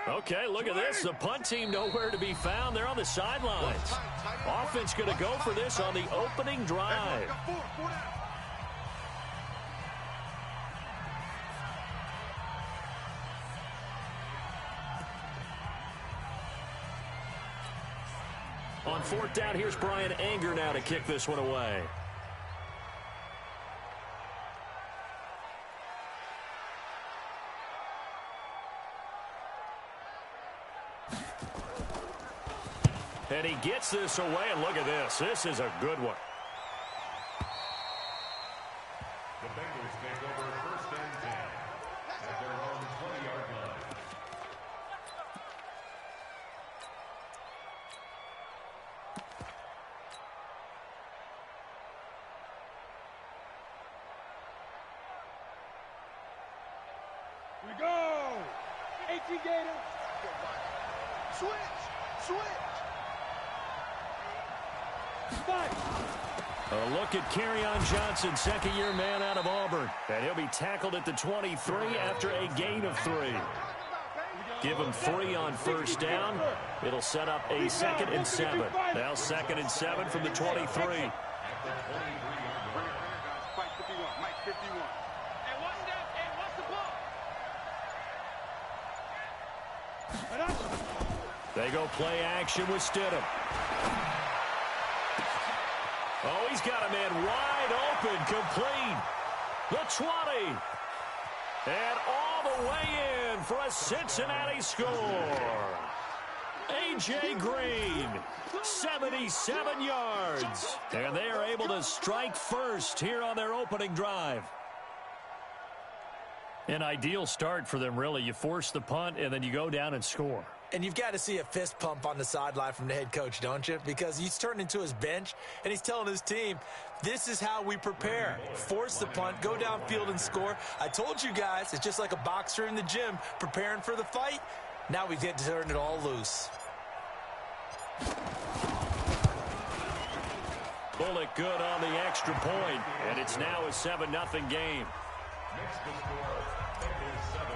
Okay, look at this. The punt team nowhere to be found. They're on the sidelines. Offense going to go for this on the opening drive. On fourth down, here's Brian Anger now to kick this one away. And he gets this away, and look at this. This is a good one. The Bengals take over first and 10 at their own 20-yard line. We go! 18 Gator. Switch! A look at Kerryon Johnson, second-year man out of Auburn. And he'll be tackled at the 23 after a gain of 3. Give him 3 on first down. It'll set up a 2nd and 7. Now 2nd and 7 from the 23. They go play action with Stidham. Oh, he's got a man wide open, complete. The 20. And all the way in for a Cincinnati score. A.J. Green, 77 yards. And they are able to strike first here on their opening drive. An ideal start for them, really. You force the punt, and then you go down and score. And you've got to see a fist pump on the sideline from the head coach, don't you? Because he's turned into his bench, and he's telling his team, this is how we prepare. Force the punt, go downfield and score. I told you guys, it's just like a boxer in the gym preparing for the fight. Now we get to turn it all loose. Bullock good on the extra point, and it's now a 7-0 game. Next to score, Bengals 7,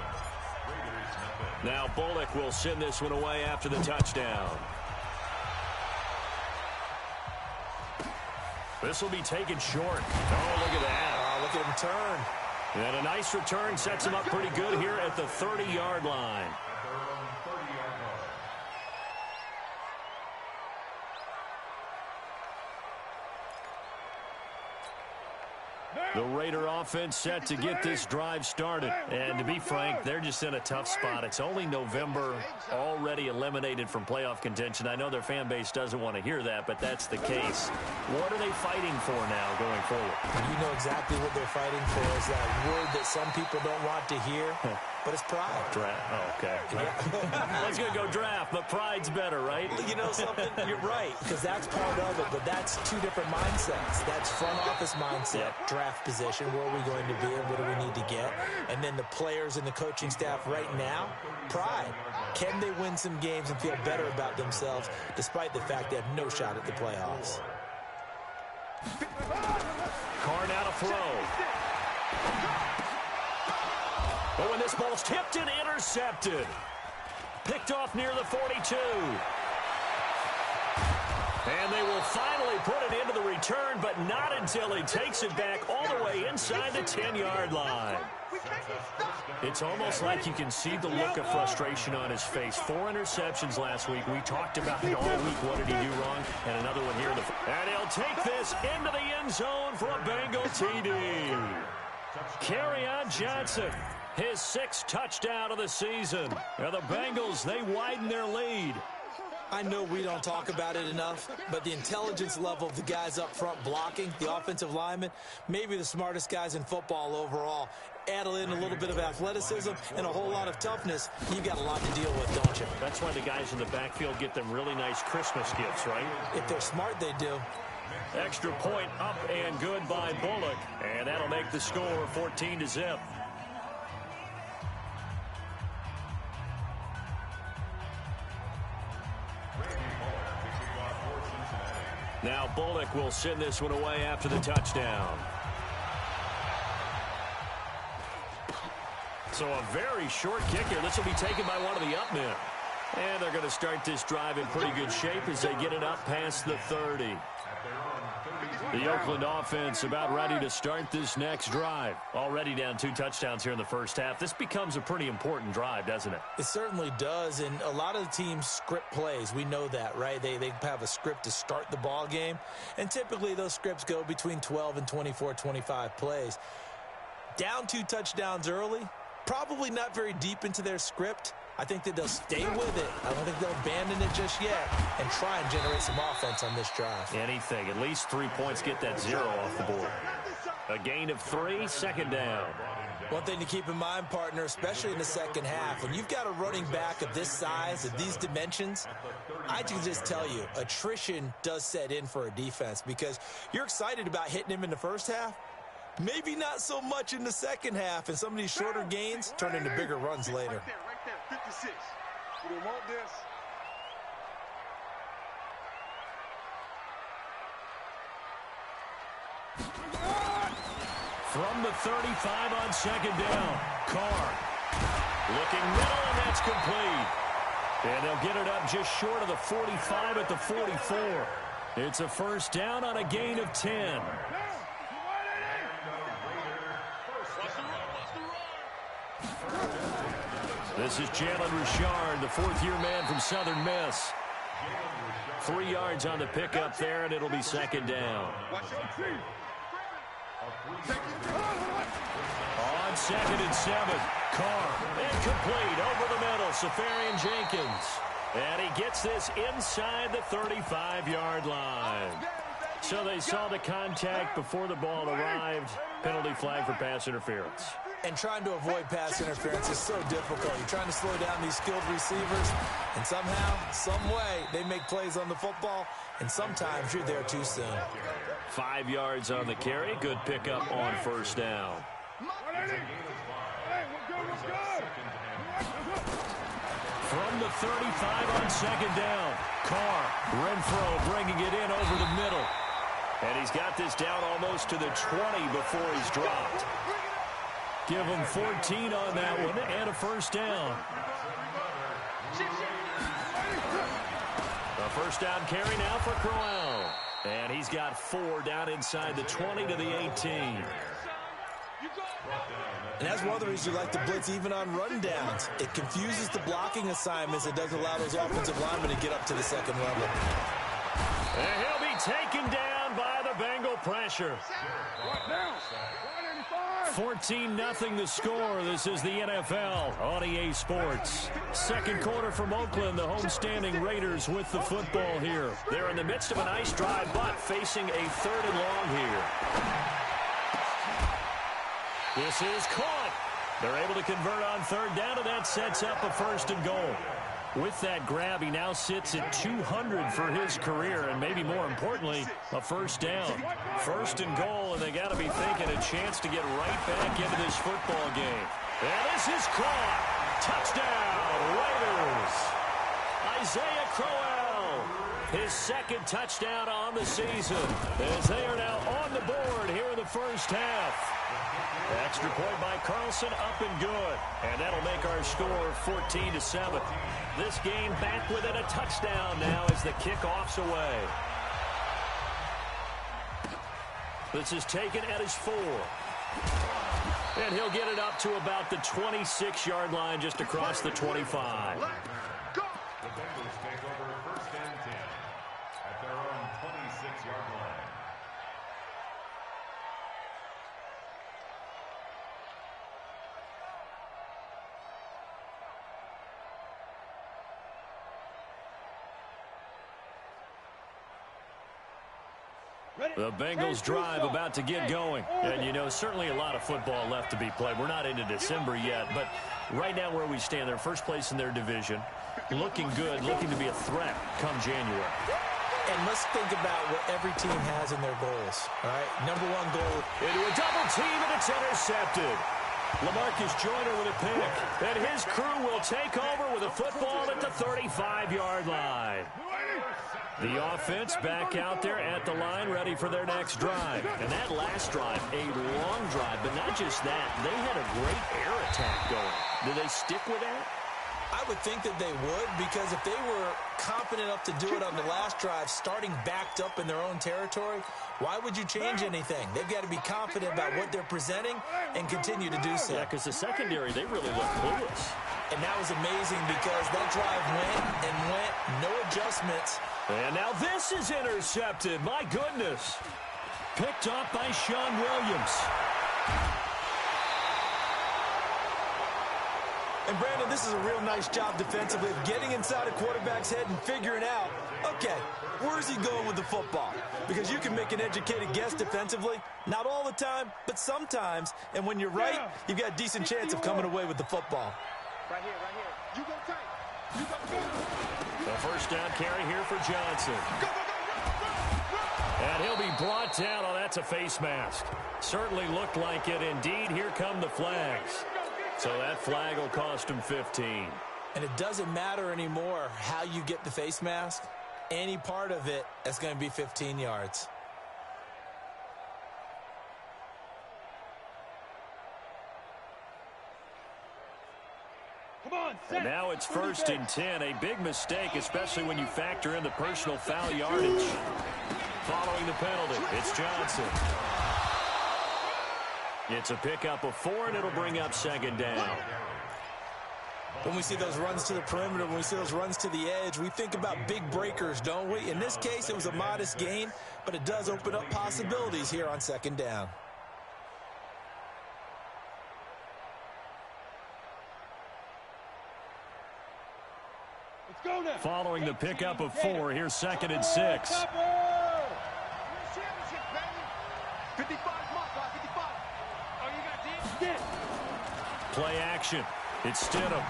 Raiders nothing. Now Bullock will send this one away after the touchdown. This will be taken short. Oh, look at that. Oh, look at him turn. And a nice return sets him up pretty good here at the 30-yard line. At their own 30-yard line. The Raider offense set to get this drive started. And to be frank, they're just in a tough spot. It's only November, already eliminated from playoff contention. I know their fan base doesn't want to hear that, but that's the case. What are they fighting for now going forward? You know exactly what they're fighting for is that word that some people don't want to hear, but it's pride. Draft. Oh, okay. I was going to go draft, but pride's better, right? You know something? You're right, because that's part of it, but that's two different mindsets. That's front office mindset, draft position, where are we going to be and what do we need to get? And then the players and the coaching staff right now, pride. Can they win some games and feel better about themselves despite the fact they have no shot at the playoffs? Carr now to throw. Oh, and this ball's tipped and intercepted. Picked off near the 42. And they will finally put it into the return, but not until he takes it back all the way inside the 10-yard line. It's almost like you can see the look of frustration on his face. 4 interceptions last week. We talked about it all week. What did he do wrong? And another one here. And he'll take this into the end zone for a Bengal TD. Kerryon Johnson, his 6th touchdown of the season. Now the Bengals, they widen their lead. I know we don't talk about it enough, but the intelligence level of the guys up front blocking, the offensive linemen, maybe the smartest guys in football overall. Add in a little bit of athleticism and a whole lot of toughness, you've got a lot to deal with, don't you? That's why the guys in the backfield get them really nice Christmas gifts, right? If they're smart, they do. Extra point up and good by Bullock, and that'll make the score 14-0. Now Bullock will send this one away after the touchdown. So a very short kick here. This will be taken by one of the up men. And they're going to start this drive in pretty good shape as they get it up past the 30. The Oakland offense about ready to start this next drive. Already down 2 touchdowns here in the first half. This becomes a pretty important drive, doesn't it? It certainly does, and a lot of the teams script plays. We know that, right? They have a script to start the ball game, and typically those scripts go between 12 and 24, 25 plays. Down 2 touchdowns early, probably not very deep into their script. I think that they'll stay with it. I don't think they'll abandon it just yet and try and generate some offense on this drive. Anything. At least 3 points, get that 0 off the board. A gain of 3, second down. One thing to keep in mind, partner, especially in the second half, when you've got a running back of this size, of these dimensions, I can just tell you, attrition does set in for a defense because you're excited about hitting him in the first half. Maybe not so much in the second half, and some of these shorter gains turn into bigger runs later. Right there, 56. You don't want this. From the 35 on second down, Carr looking middle, and that's complete. And they'll get it up just short of the 45 at the 44. It's a first down on a gain of 10. This is Jalen Richard, the 4th-year man from Southern Miss. 3 yards on the pickup there, and it'll be second down. On 2nd and 7, Carr, incomplete, over the middle, Safarian Jenkins. And he gets this inside the 35-yard line. So they saw the contact before the ball arrived. Penalty flag for pass interference. And trying to avoid pass interference is so difficult. You're trying to slow down these skilled receivers, and somehow, some way, they make plays on the football, and sometimes you're there too soon. 5 yards on the carry. Good pickup on first down. From the 35 on second down, Carr, Renfro bringing it in over the middle. And he's got this down almost to the 20 before he's dropped. Give him 14 on that one and a first down. A first down carry now for Crowell. And he's got 4 down inside the 20 to the 18. And that's one of the reasons you like to blitz even on run downs. It confuses the blocking assignments. It doesn't allow those offensive linemen to get up to the second level. And he'll be taken down by the Bengal pressure. 14-0 the score. This is the NFL on EA Sports. Second quarter from Oakland, the homestanding Raiders with the football here. They're in the midst of a nice drive, but facing a 3rd and long here. This is caught. They're able to convert on 3rd down, and that sets up a 1st and goal. With that grab, he now sits at 200 for his career, and maybe more importantly, a first down. 1st and goal, and they got to be thinking a chance to get right back into this football game. And this is caught. Touchdown, Raiders. Isaiah Crowell, his 2nd touchdown on the season, as they are now on the board here in the first half. Extra point by Carlson, up and good. And that'll make our score 14-7. This game back within a touchdown now as the kickoff's away. This is taken at his 4. And he'll get it up to about the 26-yard line just across the 25. The Bengals take over 1st and 10 at their own 26-yard line. The Bengals drive about to get going. And, you know, certainly a lot of football left to be played. We're not into December yet, but right now where we stand, they're first place in their division. Looking good, looking to be a threat come January. And let's think about what every team has in their goals, all right? Number 1 goal. Into a double team, and it's intercepted. LaMarcus Joyner with a pick. And his crew will take over with a football at the 35-yard line. The offense back out there at the line, ready for their next drive. And that last drive, a long drive, but not just that. They had a great air attack going. Do they stick with that? I would think that they would, because if they were confident enough to do it on the last drive, starting backed up in their own territory, why would you change anything? They've got to be confident about what they're presenting and continue to do so. Yeah, because the secondary, they really look clueless. And that was amazing because that drive went, no adjustments. And now this is intercepted. My goodness. Picked off by Sean Williams. And, Brandon, this is a real nice job defensively of getting inside a quarterback's head and figuring out, okay, where's he going with the football? Because you can make an educated guess defensively, not all the time, but sometimes. And when you're right, you've got a decent chance of coming away with the football. Right here, right here. You go tight. You go. The first down carry here for Johnson. Go, go, go. And he'll be brought down. Oh, that's a face mask. Certainly looked like it. Indeed, here come the flags. So that flag will cost him 15. And it doesn't matter anymore how you get the face mask. Any part of it is going to be 15 yards. And now it's 1st and 10. A big mistake, especially when you factor in the personal foul yardage. Following the penalty, it's Johnson. It's a pickup of 4, and it'll bring up 2nd down. When we see those runs to the perimeter, when we see those runs to the edge, we think about big breakers, don't we? In this case, it was a modest gain, but it does open up possibilities here on 2nd down. Following the pickup of 4, here's 2nd and 6. 55, Play action. It's Stidham.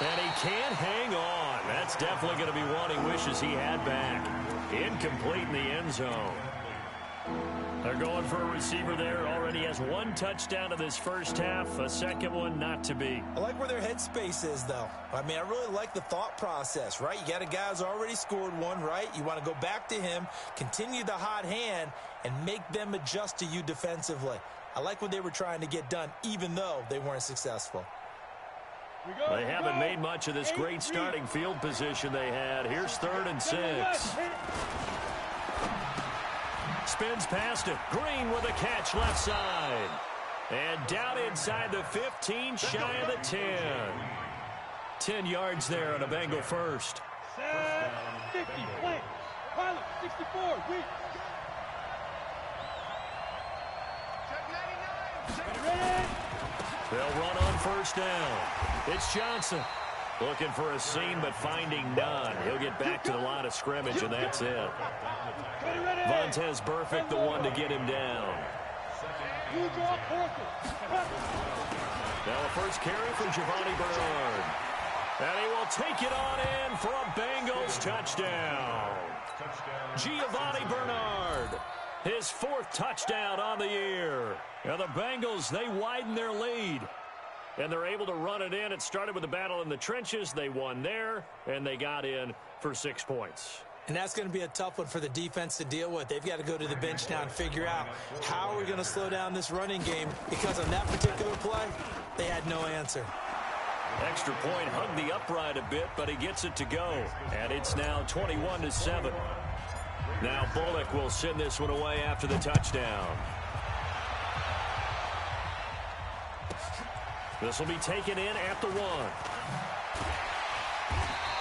And he can't hang on. That's definitely going to be one he wishes he had back. Incomplete in the end zone. They're going for a receiver there. Already has 1 touchdown in this first half. A second one not to be. I like where their headspace is, though. I mean, I really like the thought process, right? You got a guy who's already scored 1, right? You want to go back to him, continue the hot hand, and make them adjust to you defensively. I like what they were trying to get done, even though they weren't successful. They haven't made much of this great starting field position they had. Here's 3rd and 6. Spins past it. Green with a catch left side. And down inside the 15, shy of the 10. 10 yards there on a Bengal first. 50, plant. Pilot, 64, weak. They'll run on 1st down. It's Johnson. Looking for a seam, but finding none. He'll get back to the line of scrimmage, and that's it. Vontez Burfict, the one to get him down. Now a first carry for Giovanni Bernard. And he will take it on in for a Bengals touchdown. Giovanni Bernard. His 4th touchdown on the year. Now the Bengals, they widen their lead. And they're able to run it in. It started with a battle in the trenches. They won there, and they got in for 6 points. And that's going to be a tough one for the defense to deal with. They've got to go to the bench now and figure out how are we going to slow down this running game, because on that particular play, they had no answer. Extra point hugged the upright a bit, but he gets it to go. And it's now 21-7. Now Bullock will send this one away after the touchdown. This will be taken in at the 1.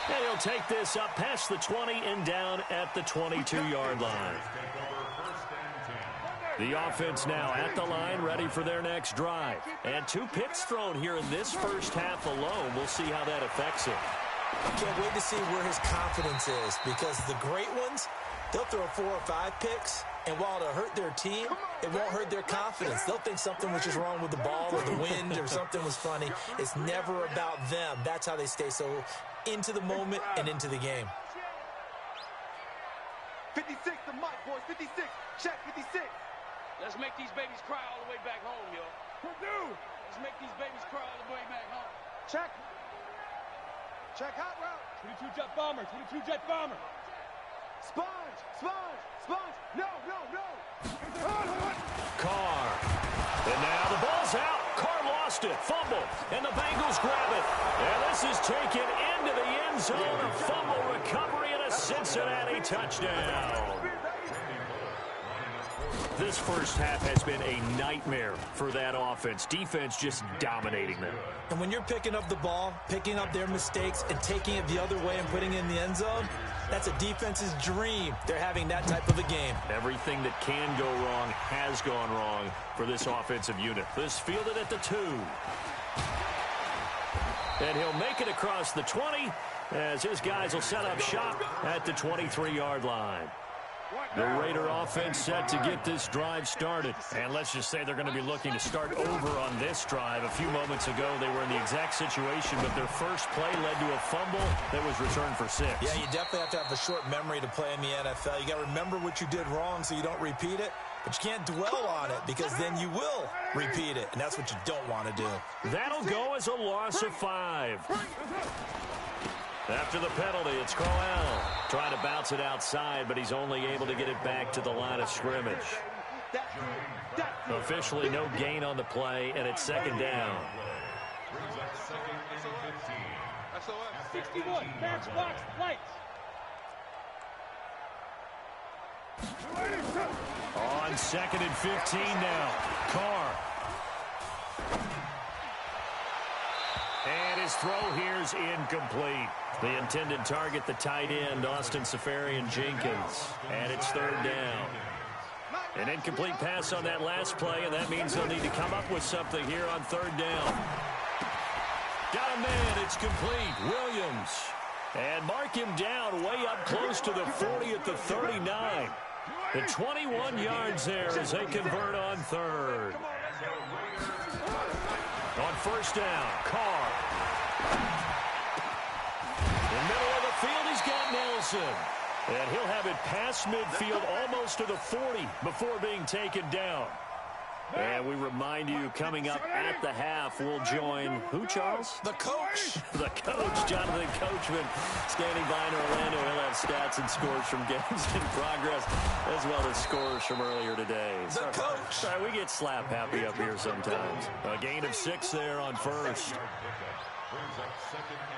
And he'll take this up past the 20 and down at the 22-yard line. The offense now at the line, ready for their next drive. And 2 picks thrown here in this first half alone. We'll see how that affects him. Can't wait to see where his confidence is, because the great ones, they'll throw 4 or 5 picks, and while it'll hurt their team, it won't hurt their confidence. They'll think something was just wrong with the ball or the wind or something was funny. It's never about them. That's how they stay so into the moment and into the game. 56 to Mike, boys. 56. Check 56. Let's make these babies cry all the way back home, yo. Let's make these babies cry all the way back home. Check. Check hot route. 22 jet bomber, 22 jet bomber. Sponge, sponge, sponge. No, no, no. Carr. And now the ball's out. Carr lost it. Fumble. And the Bengals grab it. And this is taken into the end zone. A fumble recovery and a Cincinnati touchdown. This first half has been a nightmare for that offense. Defense just dominating them. And when you're picking up the ball, picking up their mistakes, and taking it the other way and putting it in the end zone, that's a defense's dream. They're having that type of a game. Everything that can go wrong has gone wrong for this offensive unit. This fielded at the 2. And he'll make it across the 20 as his guys will set up shop at the 23-yard line. The Raider offense set to get this drive started. And let's just say they're going to be looking to start over on this drive. A few moments ago, they were in the exact situation, but their first play led to a fumble that was returned for 6. Yeah, you definitely have to have a short memory to play in the NFL. You got to remember what you did wrong so you don't repeat it. But you can't dwell on it because then you will repeat it, and that's what you don't want to do. That'll go as a loss of 5. After the penalty, it's Crowell trying to bounce it outside, but he's only able to get it back to the line of scrimmage. Officially no gain on the play, and it's second down. 61, matchbox lights. On 2nd and 15 now. Carr. And his throw here's incomplete. The intended target, the tight end, Austin Seferian-Jenkins. And it's 3rd down. An incomplete pass on that last play, and that means they'll need to come up with something here on 3rd down. Got a man, it's complete. Williams. And mark him down way up close to the 40 at the 39. The 21 yards there as they convert on 3rd. On 1st down, Carr. In the middle of the field, he's got Nelson. And he'll have it past midfield almost to the 40 before being taken down. And we remind you, coming up at the half, we'll join, who, Charles? The coach. The coach, Jonathan Coachman, standing by in Orlando. He'll have stats and scores from games in progress, as well as scores from earlier today. The coach. Sorry, we get slap happy up here sometimes. A gain of 6 there on 1st.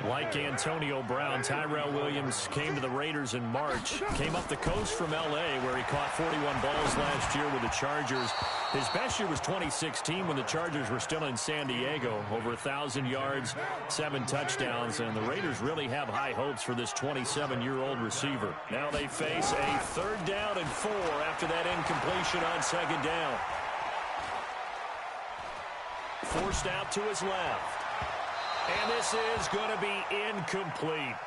Like Antonio Brown, Tyrell Williams came to the Raiders in March. Came up the coast from L.A., where he caught 41 balls last year with the Chargers. His best year was 2016 when the Chargers were still in San Diego. Over 1,000 yards, 7 touchdowns, and the Raiders really have high hopes for this 27-year-old receiver. Now they face a 3rd down and 4 after that incompletion on 2nd down. Forced out to his left. And this is going to be incomplete.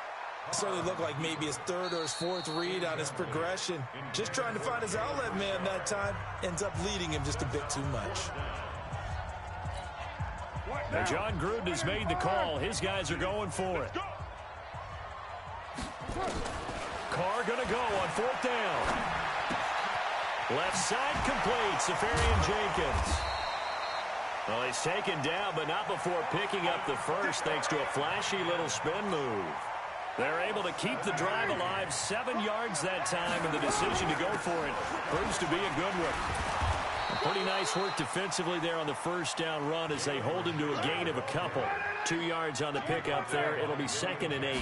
Certainly looked like maybe his 3rd or his 4th read on his progression. Just trying to find his outlet man that time. Ends up leading him just a bit too much. Now John Gruden has made the call. His guys are going for it. Carr going to go on 4th down. Left side complete. Seferian-Jenkins. Well, he's taken down, but not before picking up the first, thanks to a flashy little spin move. They're able to keep the drive alive, 7 yards that time, and the decision to go for it proves to be a good one. Pretty nice work defensively there on the 1st down run as they hold him to a gain of a couple. 2 yards on the pickup there. It'll be 2nd and 8.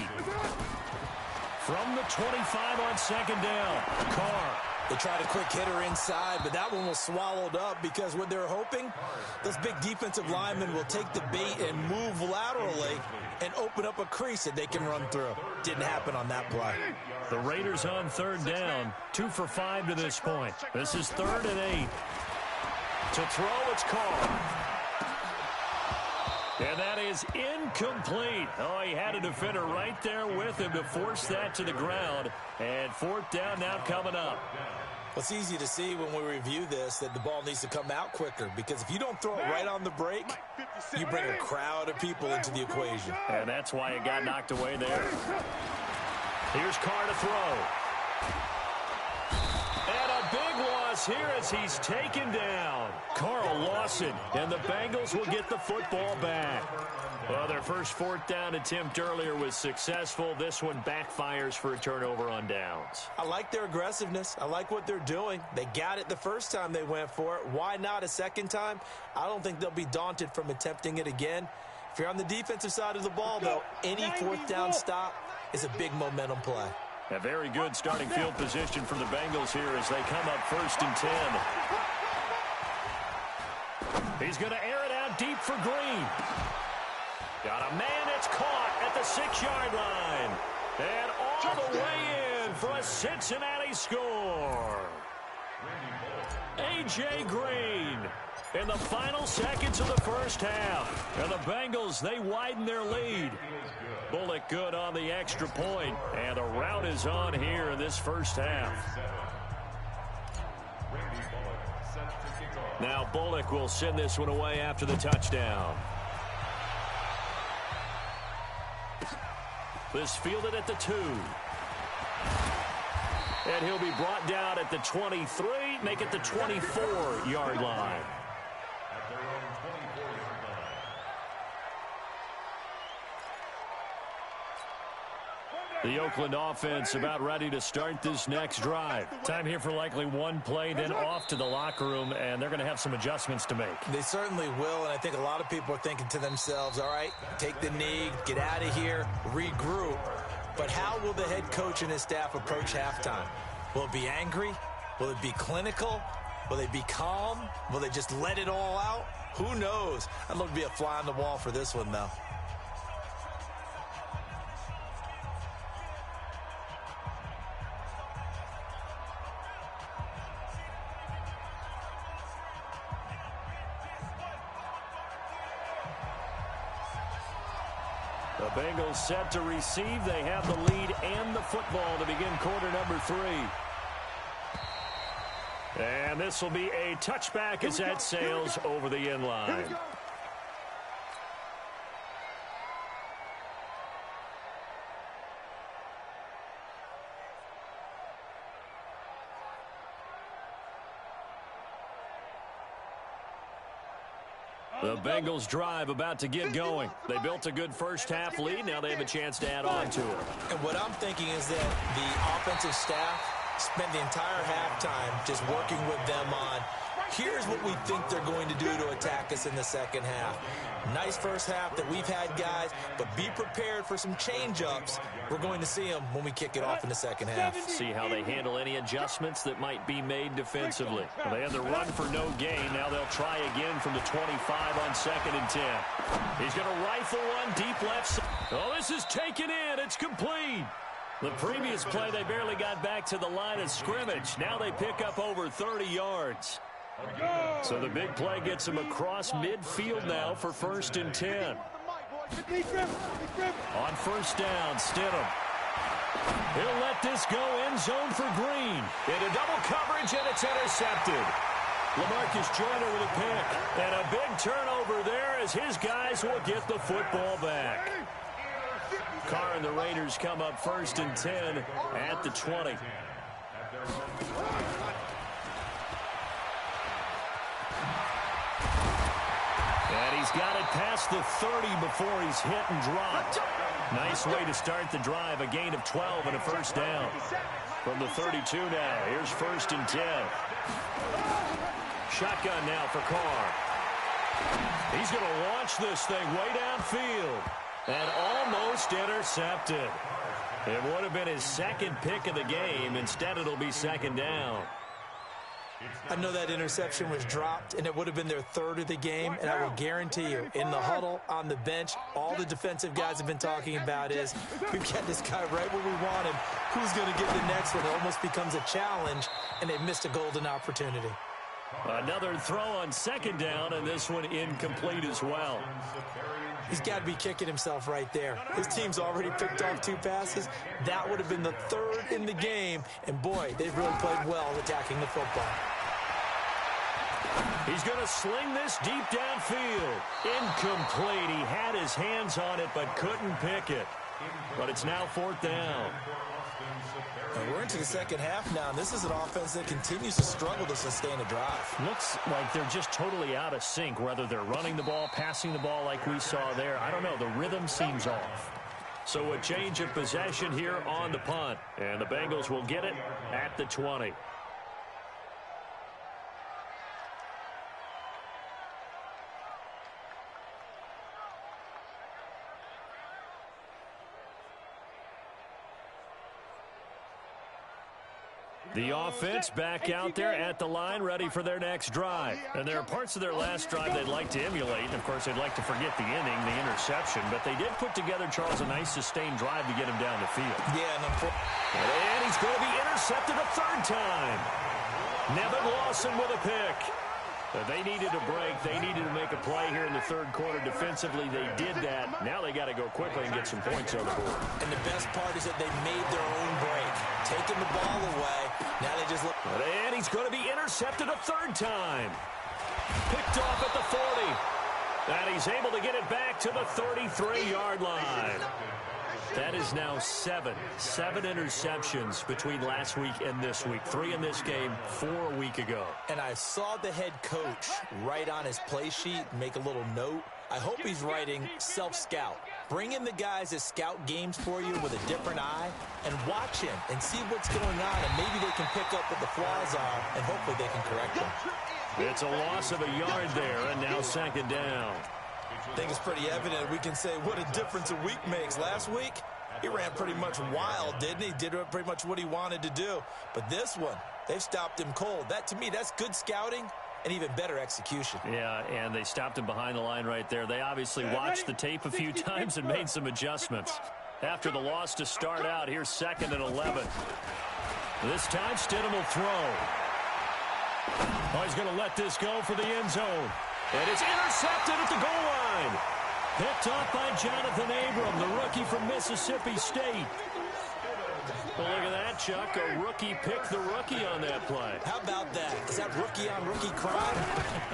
From the 25 on 2nd down, Carr. They tried a quick hitter inside, but that one was swallowed up because what they're hoping, those big defensive linemen will take the bait and move laterally and open up a crease that they can run through. Didn't happen on that play. The Raiders on 3rd down, 2 for 5 to this point. This is 3rd and 8. To throw, it's Carr. And that is incomplete. Oh, he had a defender right there with him to force that to the ground. And 4th down now coming up. Well, it's easy to see when we review this that the ball needs to come out quicker, because if you don't throw it right on the break, you bring a crowd of people into the equation. And that's why it got knocked away there. Here's Carr to throw. And a big loss loss here as he's taken down. Carl Lawson, and the Bengals will get the football back. Well, their first fourth down attempt earlier was successful. This one backfires for a turnover on downs. I like their aggressiveness. I like what they're doing. They got it the first time they went for it. Why not a second time? I don't think they'll be daunted from attempting it again. If you're on the defensive side of the ball, though, any fourth down stop is a big momentum play. A very good starting field position for the Bengals here as they come up 1st and 10. He's going to air it out deep for Green. Got a man that's caught at the 6-yard line. And all the way in for a Cincinnati score. A.J. Green in the final seconds of the first half. And the Bengals, they widen their lead. Bullock good on the extra point. And the rout is on here in this first half. Now Bullock will send this one away after the touchdown. This fielded at the 2. And he'll be brought down at the 23, make it the 24-yard line. The Oakland offense about ready to start this next drive. Time here for likely one play, then off to the locker room, and they're going to have some adjustments to make. They certainly will, and I think a lot of people are thinking to themselves, all right, take the knee, get out of here, regroup. But how will the head coach and his staff approach halftime? Will it be angry? Will it be clinical? Will they be calm? Will they just let it all out? Who knows? I'd love to be a fly on the wall for this one, though. The Bengals set to receive. They have the lead and the football to begin quarter number 3. And this will be a touchback as that sails over the end line. The Bengals drive about to get going. They built a good first half lead. Now they have a chance to add on to it. And what I'm thinking is that the offensive staff spent the entire halftime just working with them on, here's what we think they're going to do to attack us in the second half. Nice first half that we've had, guys, but be prepared for some change-ups. We're going to see them when we kick it off in the second half. See how they handle any adjustments that might be made defensively. Well, they had the run for no gain. Now they'll try again from the 25 on 2nd and 10. He's going to rifle one deep left side. Oh, this is taken in. It's complete. The previous play, they barely got back to the line of scrimmage. Now they pick up over 30 yards. So the big play gets him across midfield now for 1st and 10. On 1st down, Stidham. He'll let this go end zone for Green. Into double coverage, and it's intercepted. LaMarcus Joyner with a pick. And a big turnover there as his guys will get the football back. Carr and the Raiders come up 1st and 10 at the 20. And he's got it past the 30 before he's hit and dropped. Nice way to start the drive. A gain of 12 and a 1st down. From the 32 now. Here's 1st and 10. Shotgun now for Carr. He's going to launch this thing way downfield. And almost intercepted. It would have been his 2nd pick of the game. Instead, it'll be 2nd down. I know that interception was dropped, and it would have been their 3rd of the game, and I will guarantee you, in the huddle, on the bench, all the defensive guys have been talking about is, we've got this guy right where we want him. Who's going to get the next one? It almost becomes a challenge, and they missed a golden opportunity. Another throw on 2nd down, and this one incomplete as well. He's got to be kicking himself right there. His team's already picked off 2 passes. That would have been the 3rd in the game. And, boy, they've really played well attacking the football. He's going to sling this deep downfield. Incomplete. He had his hands on it but couldn't pick it. But it's now 4th down. And we're into the second half now, and this is an offense that continues to struggle to sustain a drive. Looks like they're just totally out of sync, whether they're running the ball, passing the ball like we saw there. I don't know. The rhythm seems off. So a change of possession here on the punt. And the Bengals will get it at the 20. The offense back out there at the line, ready for their next drive. And there are parts of their last drive they'd like to emulate. And, of course, they'd like to forget the inning, the interception. But they did put together, Charles, a nice sustained drive to get him down the field. Yeah, and he's going to be intercepted a third time. Nevin Lawson with a pick. They needed a break. They needed to make a play here in the third quarter defensively. They did that. Now they got to go quickly and get some points on the board. And the best part is that they made their own break. Taking the ball away. Now they just look. And he's going to be intercepted a third time. Picked off at the 40. And he's able to get it back to the 33-yard line. That is now seven interceptions between last week and this week. 3 in this game, 4 a week ago. And I saw the head coach write on his play sheet, make a little note. I hope he's writing self-scout. Bring in the guys that scout games for you with a different eye and watch him and see what's going on, and maybe they can pick up what the flaws are, and hopefully they can correct them. It's a loss of a yard there, and now second down. I think it's pretty evident. We can say what a difference a week makes. Last week, he ran pretty much wild, didn't he? Did pretty much what he wanted to do. But this one, they've stopped him cold. That, to me, that's good scouting and even better execution. Yeah, and they stopped him behind the line right there. They obviously watched the tape a few times and made some adjustments. After the loss to start out, here's 2nd and 11. This time, Stidham will throw. Oh, he's going to let this go for the end zone. And it's intercepted at the goal line. Picked off by Jonathan Abram, the rookie from Mississippi State. Well, look at that, Chuck. A rookie picked the rookie on that play. How about that? Is that rookie-on-rookie crime?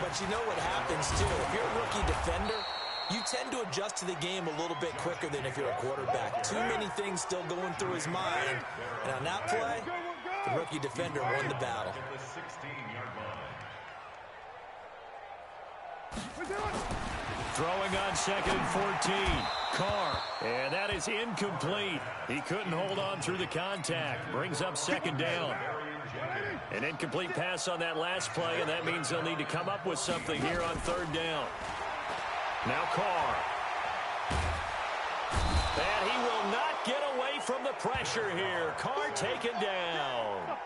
But you know what happens, too. If you're a rookie defender, you tend to adjust to the game a little bit quicker than if you're a quarterback. Too many things still going through his mind. And on that play, the rookie defender won the battle. Throwing on 2nd and 14. Carr. And that is incomplete. He couldn't hold on through the contact. Brings up 2nd down. An incomplete pass on that last play, and that means they'll need to come up with something here on 3rd down. Now Carr. And he will not get away from the pressure here. Carr taken down.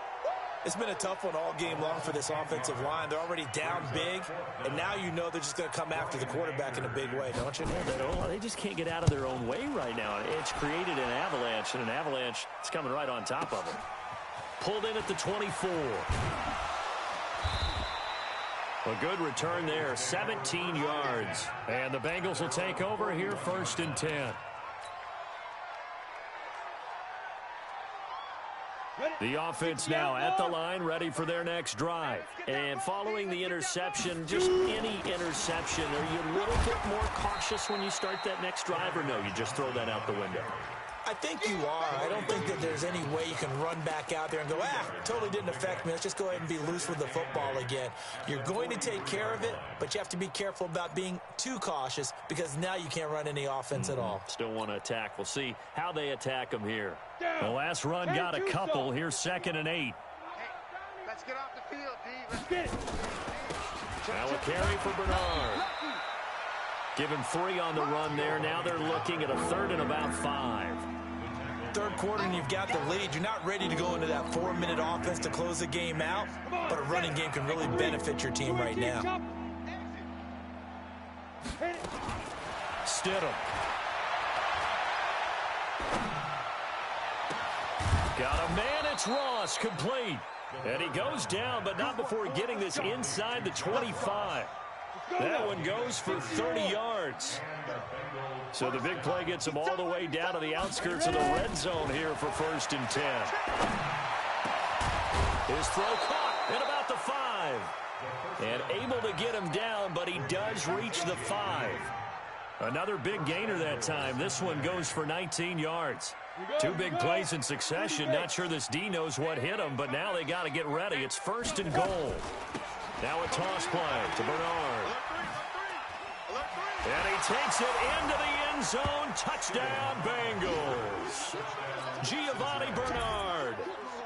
It's been a tough one all game long for this offensive line. They're already down big, and now you know they're just going to come after the quarterback in a big way, don't you? They just can't get out of their own way right now. It's created an avalanche, and an avalanche is coming right on top of it. Pulled in at the 24. A good return there, 17 yards. And the Bengals will take over here, 1st and 10. The offense now at the line, ready for their next drive. And following the interception, just any interception, are you a little bit more cautious when you start that next drive, or no, you just throw that out the window? I think you are. I don't think that there's any way you can run back out there and go, totally didn't affect me. Let's just go ahead and be loose with the football again. You're going to take care of it, but you have to be careful about being too cautious because now you can't run any offense at all. Still want to attack. We'll see how they attack them here. The last run got a couple. Here's 2nd and 8. Hey, let's get off the field, D. Let's get it. Now a carry for Bernard. Give him 3 on the run there. Now they're looking at a 3rd and about 5. Third quarter and you've got the lead. You're not ready to go into that 4-minute offense to close the game out, but a running game can really benefit your team right now. Stidham. Got a man, it's Ross, complete. And he goes down, but not before getting this inside the 25. That one goes for 30 yards. So the big play gets him all the way down to the outskirts of the red zone here for 1st and 10. His throw caught at about the 5. And able to get him down, but he does reach the 5. Another big gainer that time. This one goes for 19 yards. Two big plays in succession. Not sure this D knows what hit him, but now they got to get ready. It's 1st and goal. Now a toss play to Bernard. And he takes it into the end zone. Touchdown, Bengals. Giovanni Bernard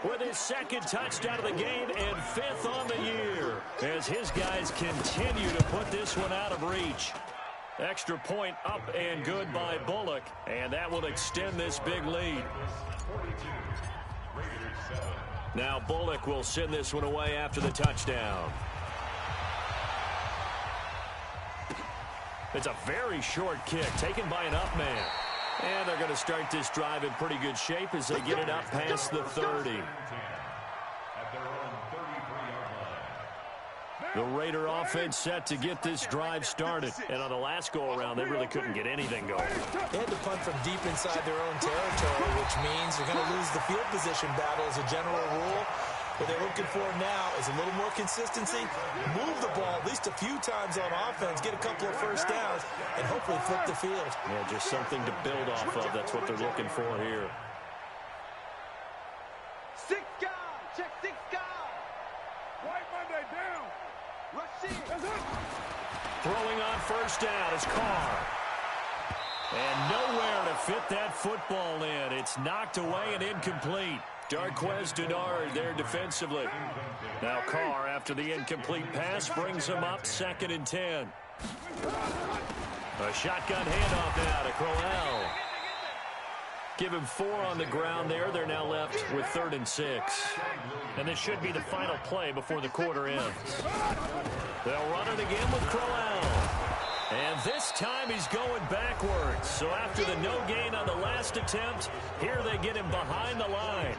with his 2nd touchdown of the game and 5th on the year as his guys continue to put this one out of reach. Extra point up and good by Bullock, and that will extend this big lead. Now Bullock will send this one away after the touchdown. It's a very short kick taken by an up man. And they're going to start this drive in pretty good shape as they get it up past the 30. The Raider offense set to get this drive started. And on the last go-around, they really couldn't get anything going. They had to punt from deep inside their own territory, which means they're going to lose the field position battle as a general rule. What they're looking for now is a little more consistency, move the ball at least a few times on offense, get a couple of first downs, and hopefully flip the field. Yeah, just something to build off of. That's what they're looking for here. 6 guys. Check 6 guys. White Monday down. Rush in. Throwing on 1st down is Carr. And nowhere to fit that football in. It's knocked away and incomplete. JdawgGoesWild's there defensively. Now Carr, after the incomplete pass, brings him up 2nd and 10. A shotgun handoff now to Crowell. Give him 4 on the ground there. They're now left with 3rd and 6. And this should be the final play before the quarter ends. They'll run it again with Crowell. And this time he's going backwards. So after the no gain on the last attempt, here they get him behind the line.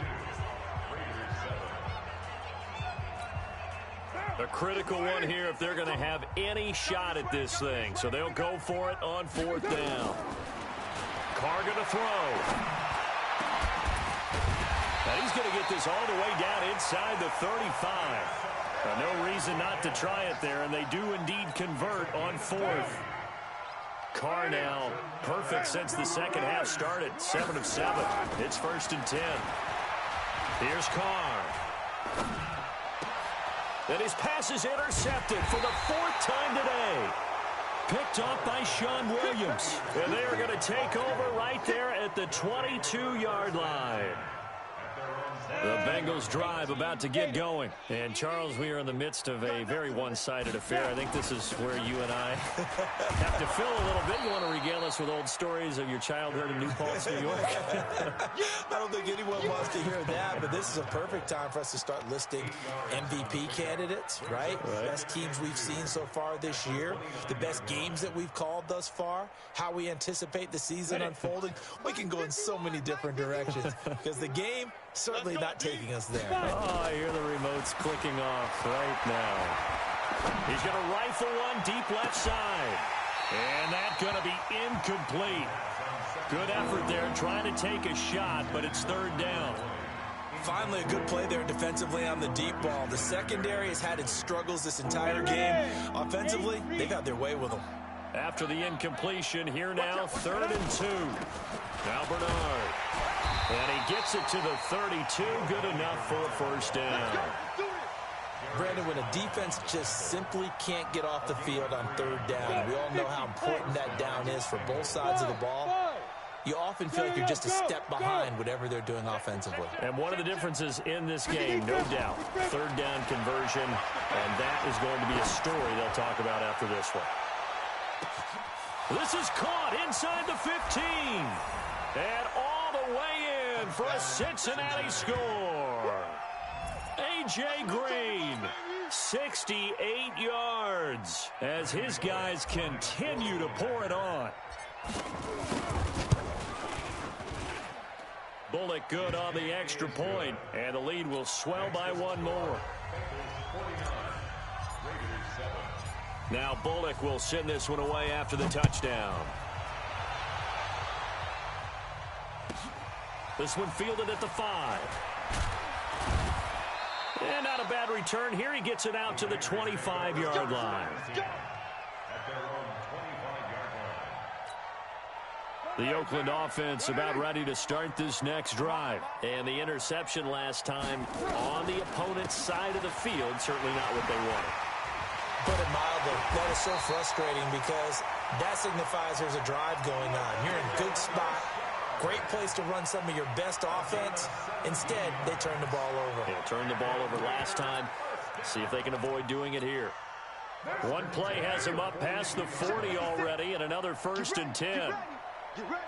A critical one here if they're going to have any shot at this thing. So they'll go for it on 4th down. Carr going to throw. And he's going to get this all the way down inside the 35. No reason not to try it there, and they do indeed convert on 4th. Carr now perfect since the second half started. 7 of 7. It's 1st and 10. Here's Carr. And his pass is intercepted for the 4th time today. Picked off by Sean Williams. And they are going to take over right there at the 22-yard line. The Bengals drive about to get going. And, Charles, we are in the midst of a very one-sided affair. I think this is where you and I have to fill a little bit. You want to regale us with old stories of your childhood in New Paltz, New York? I don't think anyone wants to hear that, but this is a perfect time for us to start listing MVP candidates, right? Best teams we've seen so far this year, the best games that we've called thus far, how we anticipate the season unfolding. We can go in so many different directions because the game certainly not taking us there. Oh, I hear the remotes clicking off right now. He's going to rifle one deep left side. And that's going to be incomplete. Good effort there trying to take a shot, but it's 3rd down. Finally, a good play there defensively on the deep ball. The secondary has had its struggles this entire game. Offensively, they've had their way with them. After the incompletion, here now, 3rd and 2. Now Bernard. And he gets it to the 32. Good enough for a 1st down. Brandon, when a defense just simply can't get off the field on 3rd down, we all know how important that down is for both sides of the ball. You often feel like you're just a step behind whatever they're doing offensively. And one of the differences in this game, no doubt, 3rd down conversion, and that is going to be a story they'll talk about after this one. This is caught inside the 15. And all the way in for a Cincinnati score. A.J. Green, 68 yards as his guys continue to pour it on. Bullock good on the extra point, and the lead will swell by 1 more. Now Bullock will send this one away after the touchdown. This one fielded at the 5. And not a bad return here. He gets it out to the 25-yard line. The Oakland offense about ready to start this next drive. And the interception last time on the opponent's side of the field, certainly not what they wanted. Put it mildly, that is so frustrating because that signifies there's a drive going on. You're in a good spot, great place to run some of your best offense. Instead, they turn the ball over. Yeah, turned the ball over last time. See if they can avoid doing it here. One play has them up past the 40 already, and another 1st and 10. Get ready.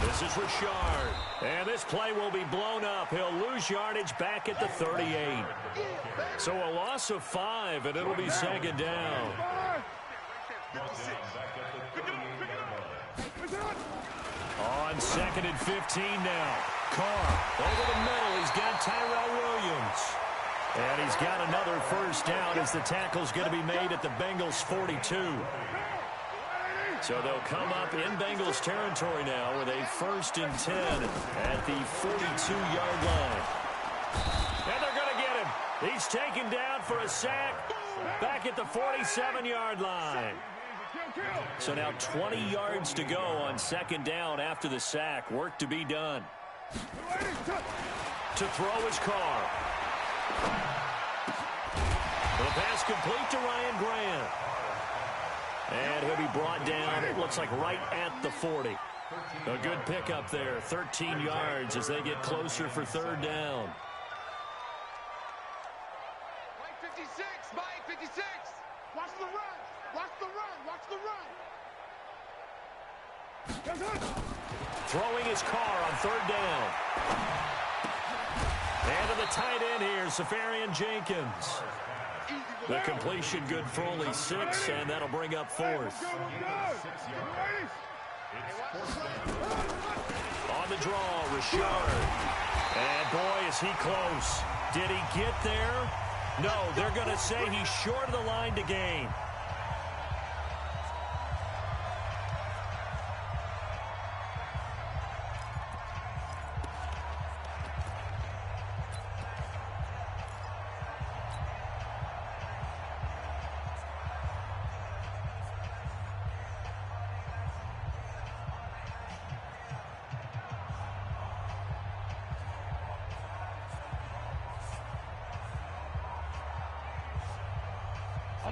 This is Richard. And this play will be blown up. He'll lose yardage back at the 38. So a loss of 5, and it'll be 2nd down. On 2nd and 15 now. Carr over the middle. He's got Tyrell Williams. And he's got another 1st down as the tackle's going to be made at the Bengals 42. So they'll come up in Bengals territory now with a 1st and 10 at the 42-yard line. And they're going to get him. He's taken down for a sack back at the 47-yard line. So now 20 yards to go on 2nd down after the sack. Work to be done. To throw his Carr. The pass complete to Ryan Grant. And he'll be brought down, it looks like right at the 40. A good pickup there, 13 yards as they get closer for 3rd down. Mike 56, Mike 56. Watch the run. Watch the run. Watch the run. Throwing his Carr on 3rd down. And to the tight end here, Safarian Jenkins. The completion good for only 6, and that'll bring up 4th. On the draw, Richard. And boy, is he close. Did he get there? No, they're going to say he's short of the line to gain.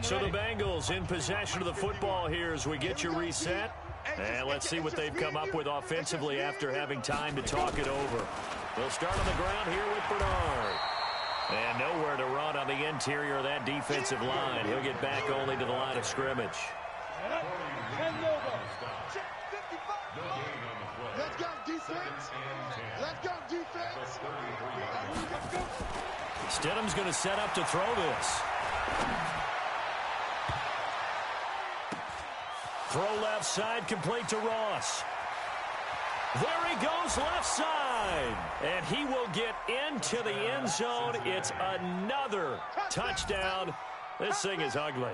So the Bengals in possession of the football here as we get you reset. And let's see what they've come up with offensively after having time to talk it over. They'll start on the ground here with Bernard. And nowhere to run on the interior of that defensive line. He'll get back only to the line of scrimmage. Let's go, defense. Let's go, defense. Stidham's going to set up to throw this. Throw left side, complete to Ross. There he goes, left side. And he will get into the end zone. It's another touchdown. This thing is ugly.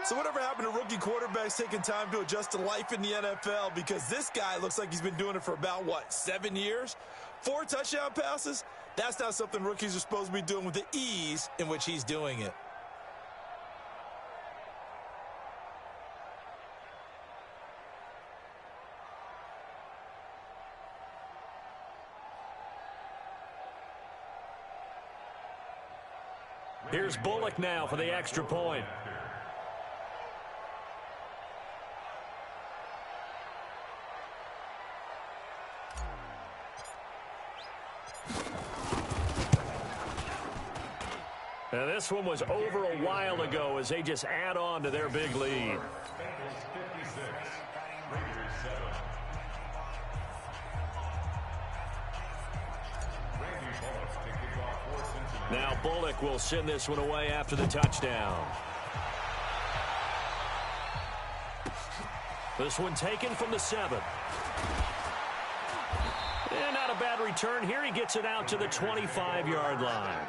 So whatever happened to rookie quarterbacks taking time to adjust to life in the NFL? Because this guy looks like he's been doing it for about, 7 years? 4 touchdown passes? That's not something rookies are supposed to be doing with the ease in which he's doing it. Here's Bullock now for the extra point. Now this one was over a while ago as they just add on to their big lead. Now Bullock will send this one away after the touchdown. This one taken from the 7. And not a bad return here. He gets it out to the 25-yard line.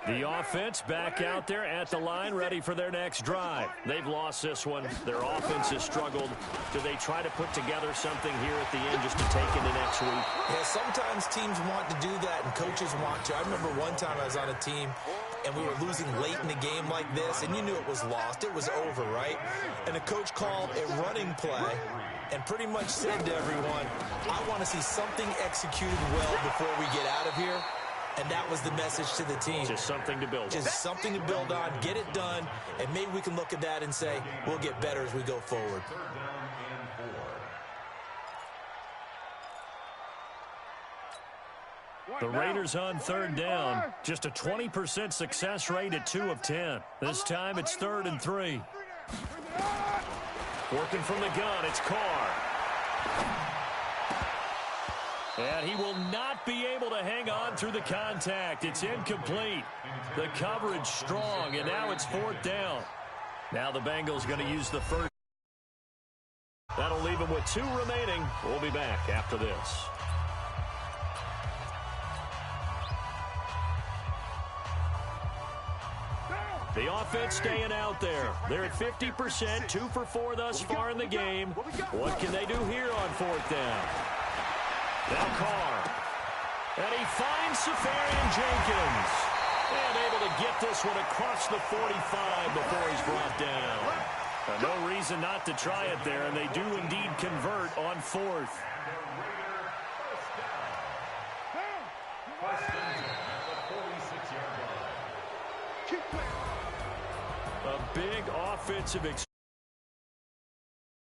The offense back out there at the line, ready for their next drive. They've lost this one. Their offense has struggled. Do they try to put together something here at the end just to take into next week? Yeah, sometimes teams want to do that and coaches want to. I remember one time I was on a team and we were losing late in the game like this, and you knew it was lost. It was over, right? And the coach called a running play and pretty much said to everyone, I want to see something executed well before we get out of here. And that was the message to the team. Just something to build on. Just something to build on, get it done, and maybe we can look at that and say, we'll get better as we go forward. The Raiders on third down. Just a 20% success rate at 2 of 10. This time it's 3rd and 3. Working from the gun, it's Carr. And he will not be able to hang on through the contact. It's incomplete. The coverage strong, and now it's 4th down. Now the Bengals going to use the first. That'll leave them with 2 remaining. We'll be back after this. The offense staying out there. They're at 50%, 2 for 4 thus far in the game. What can they do here on 4th down? Now Carr. And he finds Safarian Jenkins. And able to get this one across the 45 before he's brought down. No reason not to try it there, and they do indeed convert on 4th. A big offensive experience.